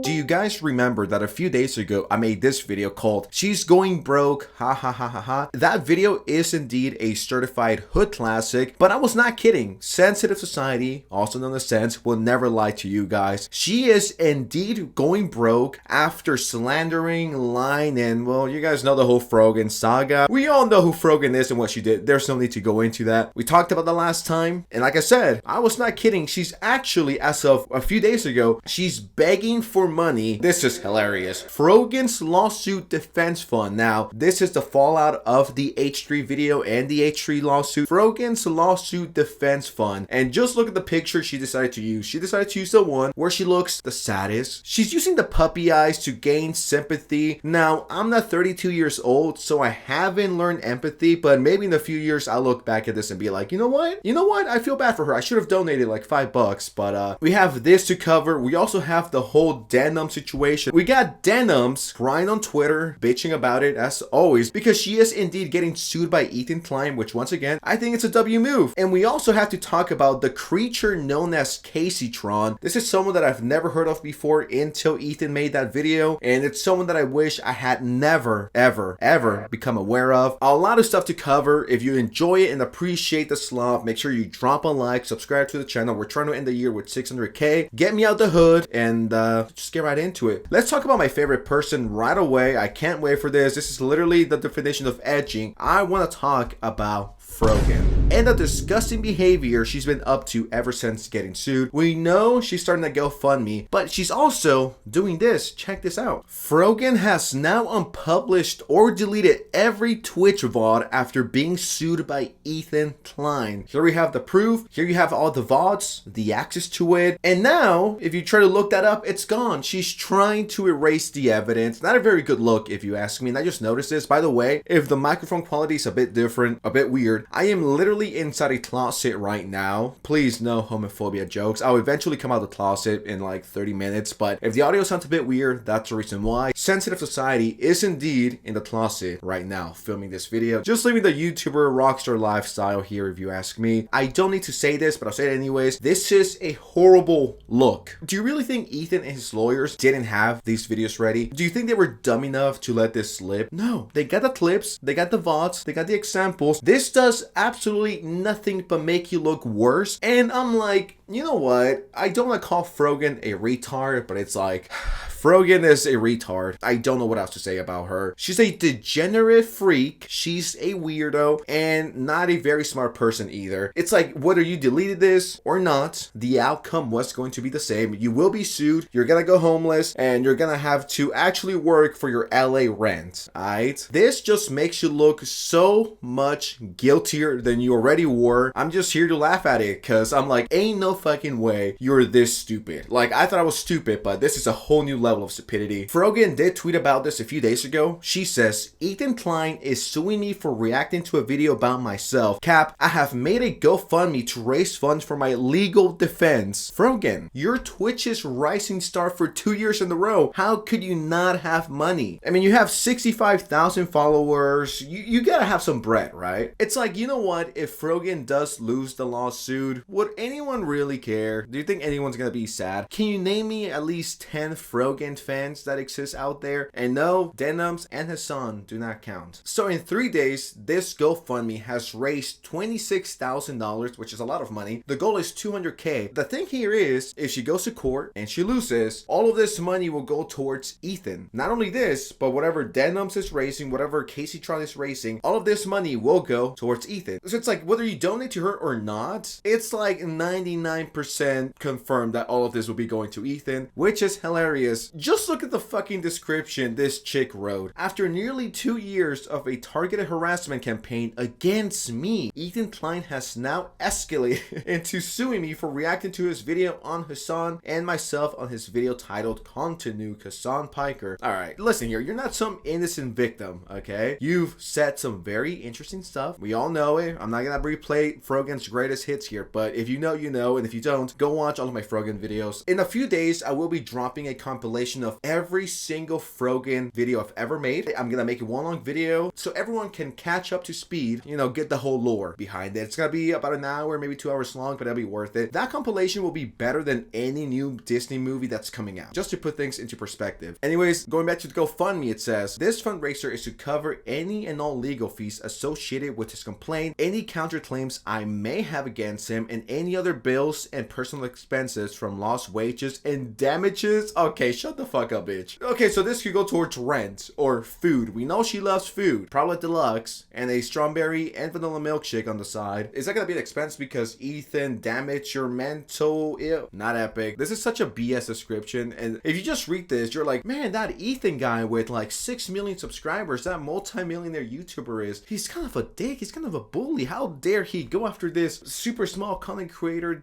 Do you guys remember that a few days ago I made this video called "She's Going Broke, ha ha ha ha ha"? That video is indeed a certified hood classic, but I was not kidding. Sensitive Society, also known as Sense, will never lie to you guys. She is indeed going broke after slandering, lying, and well, you guys know the whole Frogan saga. We all know who Frogan is and what she did. There's no need to go into that. We talked about the last time, and like I said, I was not kidding. She's actually, as of a few days ago, she's begging for money. This is hilarious. Frogan's lawsuit defense fund. Now, this is the fallout of the H3 video and the H3 lawsuit. Frogan's lawsuit defense fund. And just look at the picture she decided to use. She decided to use the one where she looks the saddest. She's using the puppy eyes to gain sympathy. Now, I'm not 32 years old, so I haven't learned empathy, but maybe in a few years I'll look back at this and be like, you know what? I feel bad for her. I should have donated like $5, but we have this to cover. We also have the whole Denim situation. We got Denims crying on Twitter, bitching about it as always, because she is indeed getting sued by Ethan Klein, which once again, I think it's a W move. And we also have to talk about the creature known as Caseytron. This is someone that I've never heard of before until Ethan made that video, and it's someone that I wish I had never, ever become aware of. A lot of stuff to cover. If you enjoy it and appreciate the slop, make sure you drop a like, subscribe to the channel. We're trying to end the year with 600K. Get me out the hood and just get right into it. Let's talk about my favorite person right away. I can't wait for this. This is literally the definition of edging. I want to talk about Frogan and the disgusting behavior she's been up to ever since getting sued. We know she's starting to GoFundMe, but she's also doing this. Check this out. Frogan has now unpublished or deleted every Twitch VOD after being sued by Ethan Klein. Here we have the proof. Here you have all the VODs, the access to it. And now, if you try to look that up, it's gone. She's trying to erase the evidence. Not a very good look, if you ask me. And I just noticed this. By the way, if the microphone quality is a bit different, a bit weird, I am literally inside a closet right now. Please, no homophobia jokes. I'll eventually come out of the closet in like 30 minutes, but if the audio sounds a bit weird, that's the reason why. Sensitive Society is indeed in the closet right now, filming this video. Just living the YouTuber rockstar lifestyle here, if you ask me. I don't need to say this, but I'll say it anyways. This is a horrible look. Do you really think Ethan and his lawyers didn't have these videos ready? Do you think they were dumb enough to let this slip? No. They got the clips, they got the VODs, they got the examples. This does absolutely nothing but make you look worse. And I'm like, you know what? I don't want to call Frogan a retard, but it's like, Frogan is a retard. I don't know what else to say about her. She's a degenerate freak. She's a weirdo and not a very smart person either. It's like, whether you deleted this or not, the outcome was going to be the same. You will be sued, you're gonna go homeless, and you're gonna have to actually work for your LA rent, alright? This just makes you look so much guiltier than you already were. I'm just here to laugh at it, because I'm like, ain't no fucking way you're this stupid. Like, I thought I was stupid, but this is a whole new level of stupidity. Frogan did tweet about this a few days ago. She says, Ethan Klein is suing me for reacting to a video about myself. Cap, I have made a GoFundMe to raise funds for my legal defense. Frogan, you're Twitch's rising star for 2 years in a row. How could you not have money? I mean, you have 65,000 followers. You gotta have some bread, right? It's like, you know what? If Frogan does lose the lawsuit, would anyone really care? Do you think anyone's gonna be sad? Can you name me at least 10 Frogan fans that exist out there? And no, Denims and his son do not count. So in 3 days, this GoFundMe has raised $26,000, which is a lot of money. The goal is 200K. The thing here is, if she goes to court and she loses, all of this money will go towards Ethan. Not only this, but whatever Denims is raising, whatever Kaceytron is raising, all of this money will go towards Ethan. So it's like, whether you donate to her or not, it's like 99% confirmed that all of this will be going to Ethan, which is hilarious. Just look at the fucking description this chick wrote. After nearly 2 years of a targeted harassment campaign against me, Ethan Klein has now escalated into suing me for reacting to his video on Hassan and myself on his video titled Continue Hassan Piker. Alright, listen here, you're not some innocent victim, okay? You've said some very interesting stuff. We all know it. I'm not gonna replay Frogan's greatest hits here, but if you know, you know, and if you don't, go watch all of my Frogan videos. In a few days, I will be dropping a compilation compilation of every single Frogan video I've ever made. I'm gonna make it one long video so everyone can catch up to speed, you know, get the whole lore behind it. It's gonna be about an hour, maybe 2 hours long, but it'll be worth it. That compilation will be better than any new Disney movie that's coming out, just to put things into perspective. Anyways, going back to the GoFundMe, it says, this fundraiser is to cover any and all legal fees associated with his complaint, any counterclaims I may have against him, and any other bills and personal expenses from lost wages and damages. Okay, shut the fuck up, bitch. Okay, so this could go towards rent or food. We know she loves food. Probably deluxe and a strawberry and vanilla milkshake on the side. Is that gonna be an expense because Ethan damaged your mental ill? Not epic. This is such a BS description, and if you just read this, you're like, man, that Ethan guy with like 6 million subscribers, that multi-millionaire YouTuber he's kind of a dick. He's kind of a bully. How dare he go after this super small content creator?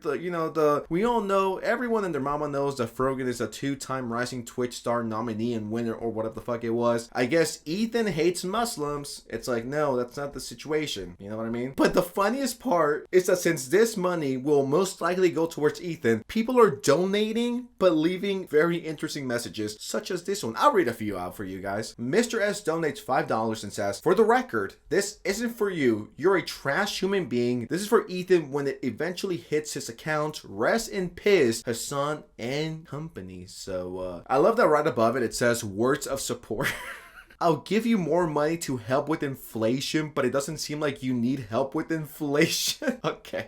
We all know, everyone and their mama knows that Frogan is a 2-time rising Twitch star nominee and winner, or whatever the fuck it was. I guess Ethan hates Muslims. It's like, no, that's not the situation. You know what I mean? But the funniest part is that since this money will most likely go towards Ethan, people are donating but leaving very interesting messages, such as this one. I'll read a few out for you guys. Mr. S donates $5 and says, for the record, this isn't for you. You're a trash human being. This is for Ethan when it eventually hits his account. Rest in peace, Hassan and company. So I love that right above it says words of support. I'll give you more money to help with inflation, but it doesn't seem like you need help with inflation. Okay.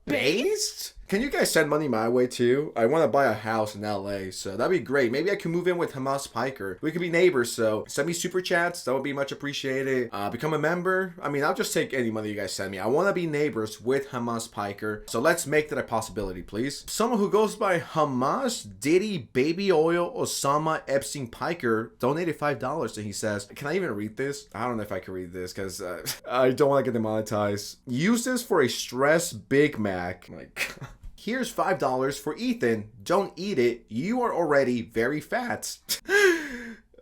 Based? Can you guys send money my way too? I want to buy a house in LA, so that'd be great. Maybe I can move in with Hamas Piker. We could be neighbors, so send me super chats. That would be much appreciated. Become a member. I mean, I'll just take any money you guys send me. I want to be neighbors with Hamas Piker, so let's make that a possibility, please. Someone who goes by Hamas Diddy Baby Oil Osama Epstein Piker donated $5, and he says, can I even read this? I don't know if I can read this because I don't want to get demonetized. Use this for a stress Big Mac. Like, here's $5 for Ethan. Don't eat it. You are already very fat.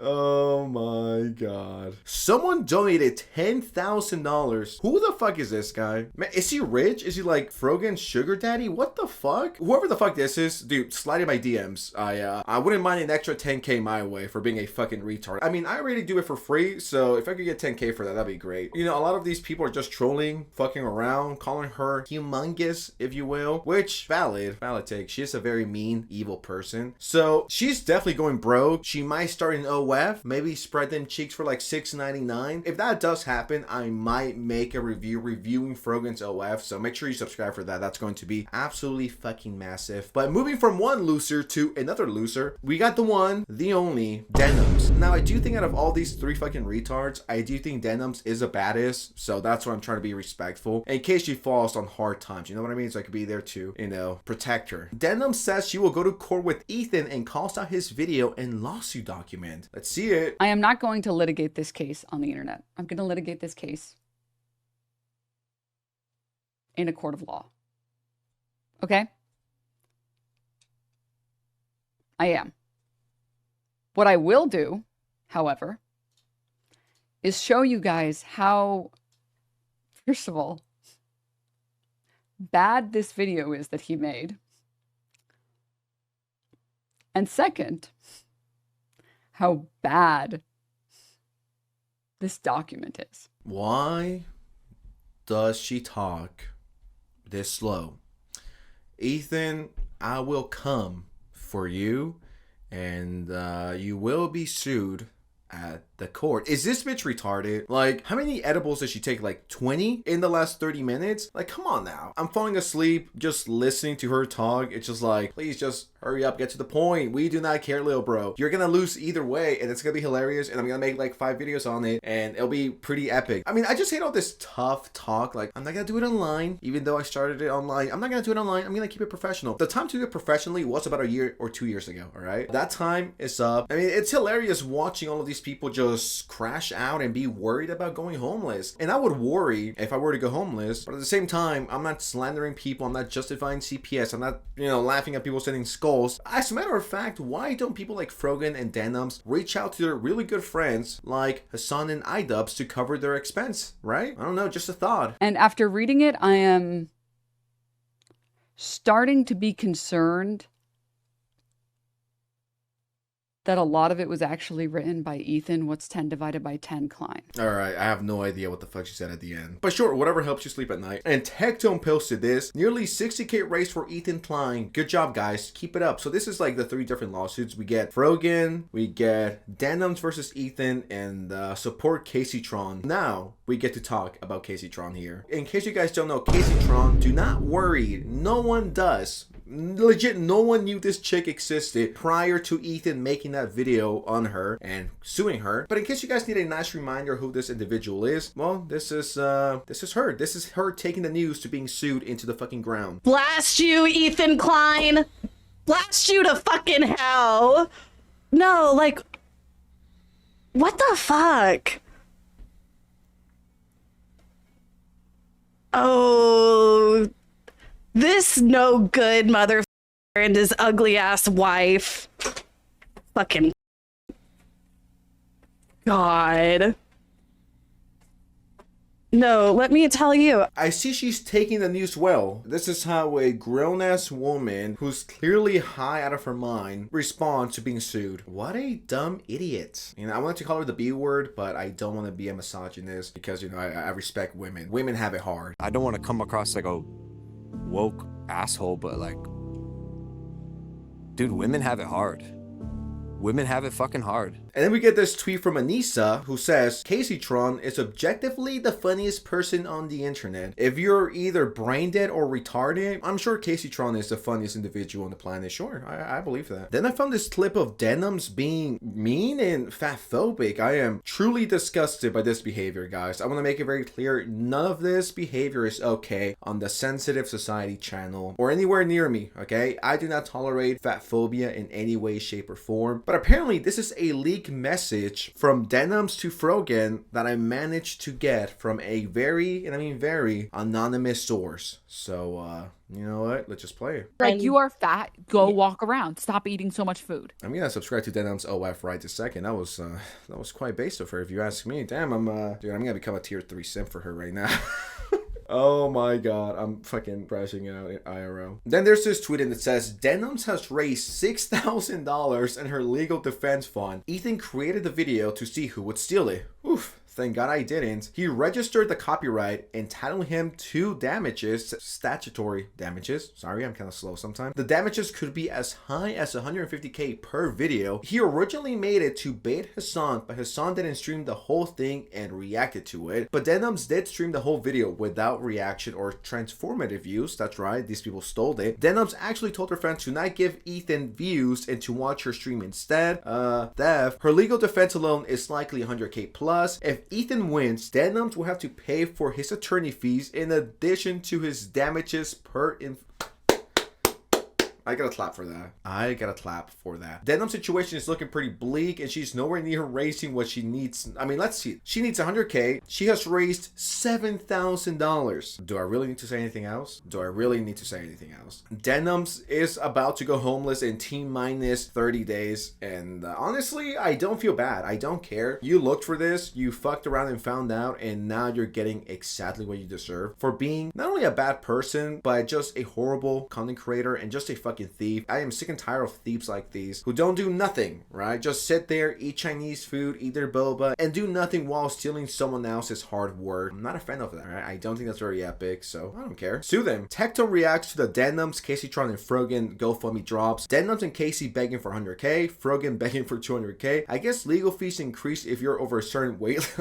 Oh my god. Someone donated $10,000. Who the fuck is this guy? Man, is he rich? Is he like Frogan's sugar daddy? What the fuck? Whoever the fuck this is, dude, slide in my DMs. I wouldn't mind an extra 10K my way for being a fucking retard. I mean, I already do it for free, so if I could get 10K for that, that'd be great. You know, a lot of these people are just trolling, fucking around, calling her humongous, if you will, which valid take. She is a very mean, evil person. So she's definitely going broke. She might start an OF, maybe spread them cheeks for like $6.99. If that does happen, I might make a review reviewing Frogan's OF, so make sure you subscribe for that. That's going to be absolutely fucking massive. But moving from one loser to another loser, we got the one, the only, Denims. Now, I do think out of all these three fucking retards, I do think Denims is a badass, so that's why I'm trying to be respectful in case she falls on hard times. You know what I mean? So I could be there to, you know, protect her. Denims says she will go to court with Ethan and calls out his video and lawsuit document. Let's see it. I am not going to litigate this case on the internet. I'm going to litigate this case in a court of law. Okay? I am. What I will do, however, is show you guys how, first of all, bad this video is that he made. And second, how bad this document is. Why does she talk this slow? Ethan, I will come for you, and you will be sued at the court. Is this bitch retarded? Like, how many edibles does she take? Like 20 in the last 30 minutes? Like, come on now. I'm falling asleep just listening to her talk. It's just like, please just hurry up, get to the point. We do not care, little bro. You're gonna lose either way, and it's gonna be hilarious, and I'm gonna make like 5 videos on it, and it'll be pretty epic. I mean, I just hate all this tough talk. Like, I'm not gonna do it online, even though I started it online. I'm not gonna do it online. I'm gonna keep it professional. The time to do it professionally was about a year or 2 years ago, all right? That time is up. I mean, it's hilarious watching all of these people just crash out and be worried about going homeless. And I would worry if I were to go homeless, but at the same time, I'm not slandering people. I'm not justifying CPS. I'm not, you know, laughing at people sending skulls. As a matter of fact, why don't people like Frogan and Denims reach out to their really good friends like Hassan and iDubbbz to cover their expense, right? I don't know, just a thought. And after reading it, I am starting to be concerned that a lot of it was actually written by Ethan. What's 10 divided by 10, Klein? All right, I have no idea what the fuck she said at the end. But sure, whatever helps you sleep at night. And Tectone posted this. Nearly 60K raise for Ethan Klein. Good job, guys. Keep it up. So this is like the 3 different lawsuits. We get Frogan, we get Denims versus Ethan, and support Kaceytron. Now, we get to talk about Kaceytron here. In case you guys don't know, Kaceytron, do not worry. No one does. Legit, no one knew this chick existed prior to Ethan making that video on her and suing her. But in case you guys need a nice reminder who this individual is, well, this is her. This is her taking the news to being sued into the fucking ground. Blast you, Ethan Klein! Blast you to fucking hell! No, like, what the fuck? Oh, this no good motherfucker and his ugly ass wife. Fucking God. No, let me tell you. I see she's taking the news well. This is how a grown-ass woman who's clearly high out of her mind responds to being sued. What a dumb idiot. You know, I wanted to call her the B word, but I don't want to be a misogynist because, you know, I respect women. Women have it hard. I don't want to come across like a woke asshole, but like, dude, women have it hard. Women have it fucking hard. And then we get this tweet from Anissa who says, Kaceytron is objectively the funniest person on the internet. If you're either brain dead or retarded, I'm sure Kaceytron is the funniest individual on the planet. Sure, I believe that. Then I found this clip of Denims being mean and fatphobic. I am truly disgusted by this behavior, guys. I want to make it very clear, none of this behavior is okay on the Sensitive Society channel or anywhere near me, okay? I do not tolerate fatphobia in any way, shape, or form. But apparently this is a leak message from Denims to Frogan that I managed to get from a very, and I mean very, anonymous source. So, you know what? Let's just play it. Like, you are fat. Go walk around. Stop eating so much food. I'm gonna subscribe to Denims OF right this second. That was quite base of her, if you ask me. Damn, dude, I'm gonna become a tier 3 simp for her right now. Oh my god, I'm fucking crashing out in IRL. Then there's this tweet and it says, Denims has raised $6,000 in her legal defense fund. Ethan created the video to see who would steal it. Oof. Thank God I didn't. He registered the copyright, entitling him to damages, statutory damages. Sorry, I'm kind of slow sometimes. The damages could be as high as 150K per video. He originally made it to bait Hassan, but Hassan didn't stream the whole thing and reacted to it. But Denims did stream the whole video without reaction or transformative views. That's right, these people stole it. Denims actually told her friends to not give Ethan views and to watch her stream instead. Theft. Her legal defense alone is likely 100K plus. If Ethan wins, Denims will have to pay for his attorney fees in addition to his damages per I gotta clap for that. I gotta clap for that. Denim's situation is looking pretty bleak and she's nowhere near raising what she needs. I mean, let's see. She needs 100K. She has raised $7,000. Do I really need to say anything else? Do I really need to say anything else? Denims is about to go homeless in T-minus 30 days. And honestly, I don't feel bad. I don't care. You looked for this, you fucked around and found out, and now you're getting exactly what you deserve for being not only a bad person, but just a horrible content creator and just a fucking thief. I am sick and tired of thieves like these who don't do nothing, right? Just sit there, eat Chinese food, eat their boba, and do nothing while stealing someone else's hard work. I'm not a fan of that, right? I don't think that's very epic, so I don't care. Sue them. Tectone reacts to the Denims, Caseytron, and Frogan GoFundMe drops. Denims and Casey begging for 100K, Frogan begging for 200K. I guess legal fees increase if you're over a certain weight.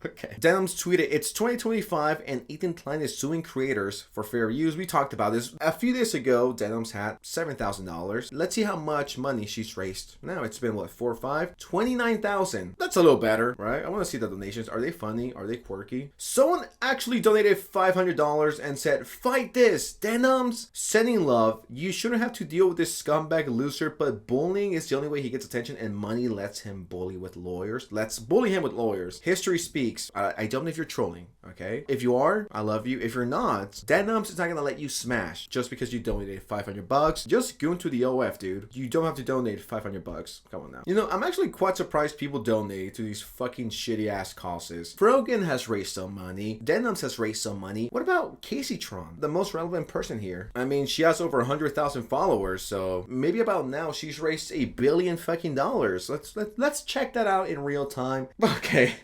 Okay. Denims tweeted, it's 2025 and Ethan Klein is suing creators for fair use. We talked about this a few days ago. Denims had $7,000. Let's see how much money she's raised. Now it's been what, 4 or 5? 29,000. That's a little better, right? I want to see the donations. Are they funny? Are they quirky? Someone actually donated $500 and said, fight this, Denims. Sending love. You shouldn't have to deal with this scumbag loser, but bullying is the only way he gets attention and money lets him bully with lawyers. Let's bully him with lawyers. History speaks. I don't know if you're trolling, okay? If you are, I love you. If you're not, Denims is not gonna let you smash just because you donated $500. Just just go into the OF, dude. You don't have to donate 500 bucks. Come on now. You know, I'm actually quite surprised people donate to these fucking shitty ass causes. Frogan has raised some money. Denims has raised some money. What about Kaceytron, the most relevant person here? I mean, she has over 100,000 followers, so maybe about now she's raised $1 billion fucking dollars. Let's check that out in real time. Okay.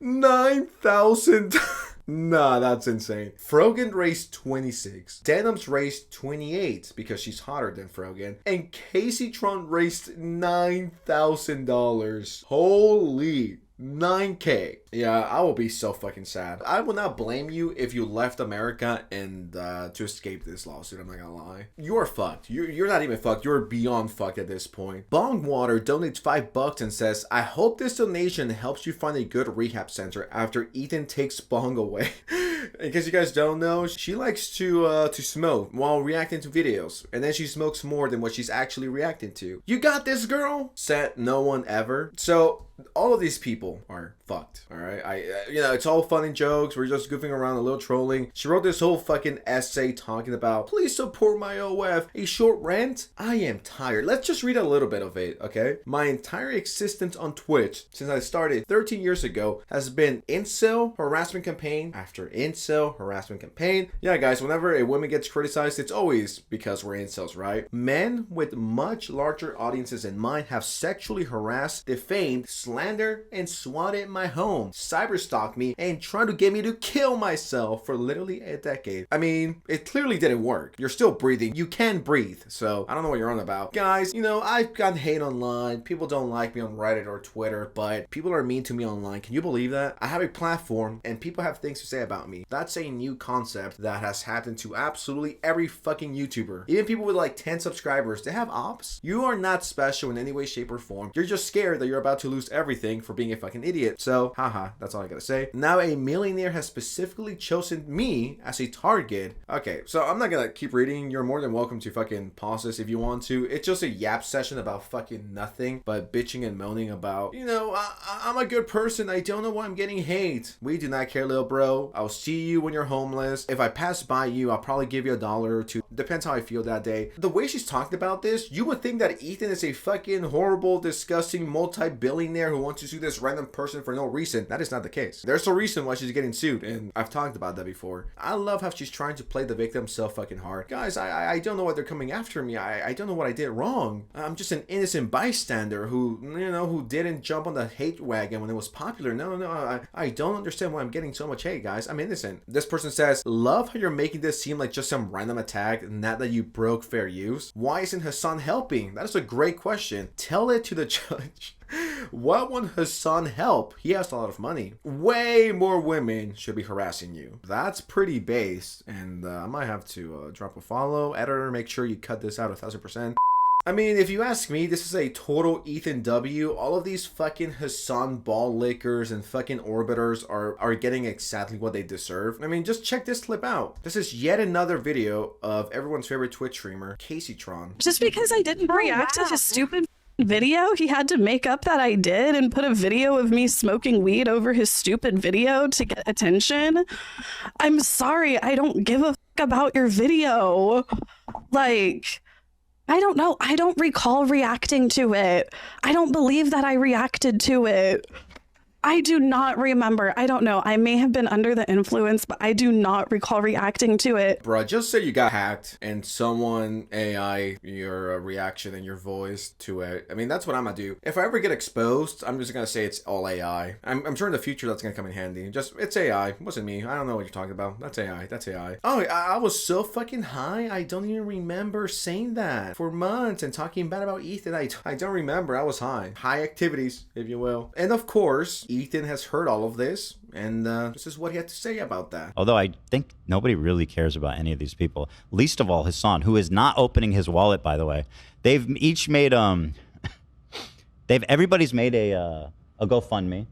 9,000. Nah, that's insane. Frogan raised 26. Denims raised 28 because she's hotter than Frogan. And Caseytron raised $9,000. Holy 9K. Yeah, I will be so fucking sad. I will not blame you if you left America and to escape this lawsuit. I'm not gonna lie. You are fucked. You're not even fucked. You're beyond fucked at this point. Bongwater donates $5 and says, I hope this donation helps you find a good rehab center after Ethan takes Bong away. In case you guys don't know, she likes to smoke while reacting to videos, and then she smokes more than what she's actually reacting to. You got this, girl? Said no one ever. So all of these people are fucked. All right, you know, it's all fun and jokes. We're just goofing around, a little trolling. She wrote this whole fucking essay talking about, please support my OF. A short rant. I am tired. Let's just read a little bit of it, okay? My entire existence on Twitch since I started 13 years ago has been incel harassment campaign after incel harassment campaign. Yeah, guys, whenever a woman gets criticized, it's always because we're incels, right? Men with much larger audiences in mind have sexually harassed, defamed, slandered, and swatted my home, cyberstalked me, and tried to get me to kill myself for literally a decade. I mean, it clearly didn't work. You're still breathing. You can breathe. So I don't know what you're on about. Guys, you know, I've gotten hate online. People don't like me on Reddit or Twitter, but people are mean to me online. Can you believe that? I have a platform and people have things to say about me. That's a new concept that has happened to absolutely every fucking YouTuber. Even people with like 10 subscribers, they have ops. You are not special in any way, shape, or form. You're just scared that you're about to lose everything for being a fucking idiot. So, haha, that's all I gotta say. Now a millionaire has specifically chosen me as a target. Okay, so I'm not gonna keep reading. You're more than welcome to fucking pause this if you want to. It's just a yap session about fucking nothing but bitching and moaning about, you know, I'm a good person. I don't know why I'm getting hate. We do not care, little bro. I'll see you when you're homeless. If I pass by you, I'll probably give you $1 or $2. Depends how I feel that day. The way she's talking about this, you would think that Ethan is a fucking horrible, disgusting, multi-billionaire who wants to sue this random person for no reason. That is not the case. There's a reason why she's getting sued, and I've talked about that before. I love how she's trying to play the victim so fucking hard. Guys, I don't know why they're coming after me. I don't know what I did wrong. I'm just an innocent bystander who, you know, who didn't jump on the hate wagon when it was popular. No, I don't understand why I'm getting so much hate, guys. I'm innocent. This person says, love how you're making this seem like just some random attack, not that you broke fair use. Why isn't Hassan helping? That is a great question. Tell it to the judge. Why won't Hassan help? He has a lot of money. Way more women should be harassing you. That's pretty base, and I might have to drop a follow. Editor, make sure you cut this out 1000%. I mean, if you ask me, this is a total Ethan W. All of these fucking Hassan ball lickers and fucking orbiters are getting exactly what they deserve. I mean, just check this clip out. This is yet another video of everyone's favorite Twitch streamer, Kaceytron. Just because I didn't react to his stupid video, he had to make up that I did and put a video of me smoking weed over his stupid video to get attention. I'm sorry, I don't give a fuck about your video. Like, I don't know. I don't recall reacting to it. I don't believe that I reacted to it. I do not remember. I don't know. I may have been under the influence, but I do not recall reacting to it. Bruh, just say you got hacked and someone AI your reaction and your voice to it. I mean, that's what I'm gonna do. If I ever get exposed, I'm just gonna say it's all AI. I'm sure in the future that's gonna come in handy. Just, it's AI. It wasn't me. I don't know what you're talking about. That's AI. That's AI. Oh, I was so fucking high. I don't even remember saying that for months and talking bad about Ethan. I don't remember. I was high. High activities, if you will. And of course, Ethan has heard all of this, and this is what he had to say about that. Although I think nobody really cares about any of these people, least of all Hassan, who is not opening his wallet, by the way. They've each made everybody's made a GoFundMe.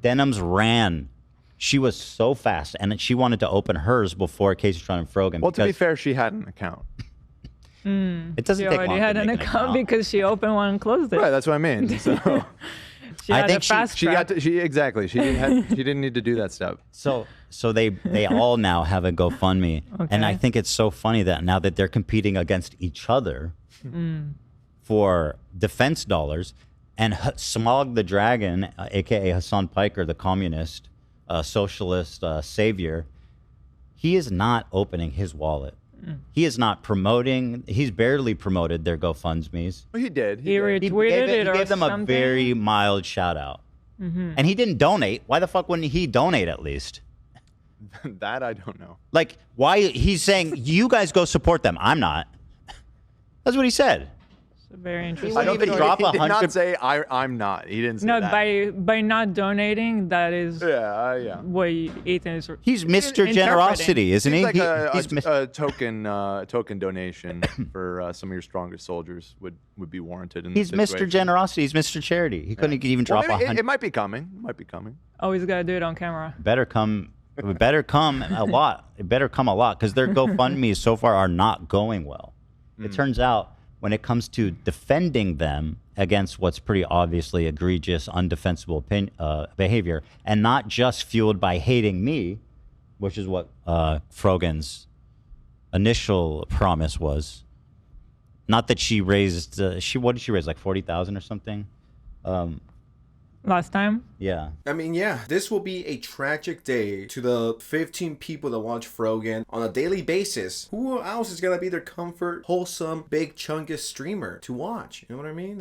Denims ran. She was so fast, and she wanted to open hers before Caseytron and Frogan. Well, to be fair, she had an account. It doesn't take long to She already had make an account because she opened one and closed it. Right, that's what I mean. So She I had think a fast She track. got to, she exactly. She didn't need to do that stuff. So they all now have a GoFundMe, and I Okay. think it's so funny that now that they're competing against each other for defense dollars, and Smog the Dragon, aka Hassan Piker, the communist, socialist savior, he is not opening his wallet. He is not promoting. He's barely promoted their GoFundMes. Well, he did. He did. He retweeted it or gave them something. a very mild shout out, and he didn't donate. Why the fuck wouldn't he donate at least? That I don't know. Like, why he's saying you guys go support them? I'm not. That's what he said. It's very interesting. I don't even drop he did 100 not say I'm not. He didn't say No, that. by not donating, that is Yeah. what Ethan is. He's Mr. interpreting. Generosity, isn't Seems he? like He's a token donation for some of your strongest soldiers would be warranted. In He's this Mr. situation. Generosity. He's Mr. Charity. He couldn't even Well, drop maybe 100. it might be coming. Might be coming. Always gotta do it on camera. Better come. It better come a lot. It better come a lot because their GoFundMes so far are not going well. It turns out when it comes to defending them against what's pretty obviously egregious, undefensible behavior, and not just fueled by hating me, which is what Frogan's initial promise was. Not that she raised. What did she raise? Like 40,000 or something. Last time, Yeah. I mean, yeah, this will be a tragic day to the 15 people that watch Frogan on a daily basis. Who else is gonna be their comfort, wholesome, big chungus streamer to watch? You know what I mean?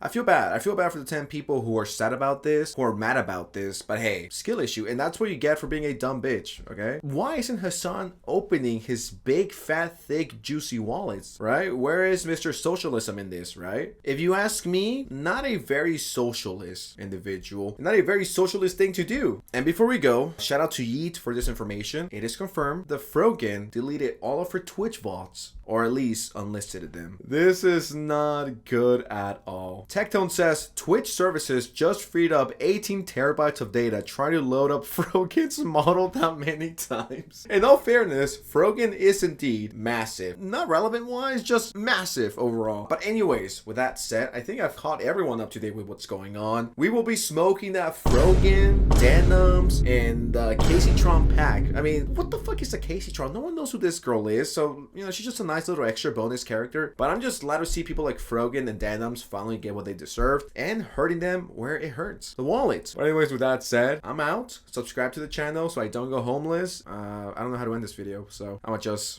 I feel bad. I feel bad for the 10 people who are sad about this, who are mad about this. But hey, skill issue, and that's what you get for being a dumb bitch. Okay? Why isn't Hassan opening his big, fat, thick, juicy wallets? Right? Where is Mr. Socialism in this? Right? If you ask me, not a very socialist individual. Not a very socialist thing to do. And before we go, shout out to Yeet for this information. It is confirmed that Frogan deleted all of her Twitch vaults, or at least unlisted them. This is not good at all. Tectone says Twitch services just freed up 18 terabytes of data trying to load up Frogan's model that many times. In all fairness, Frogan is indeed massive. Not relevant wise, just massive overall. But anyways, with that said, I think I've caught everyone up to date with what's going on. We will be smoking that Frogan, Denims, and the Kaceytron pack. I mean, what the fuck is the Kaceytron? No one knows who this girl is, so, you know, she's just a nice little extra bonus character. But I'm just glad to see people like Frogan and Denims finally get what they deserve and hurting them where it hurts. The wallets. But anyways, with that said, I'm out. Subscribe to the channel so I don't go homeless. I don't know how to end this video, so I'm gonna just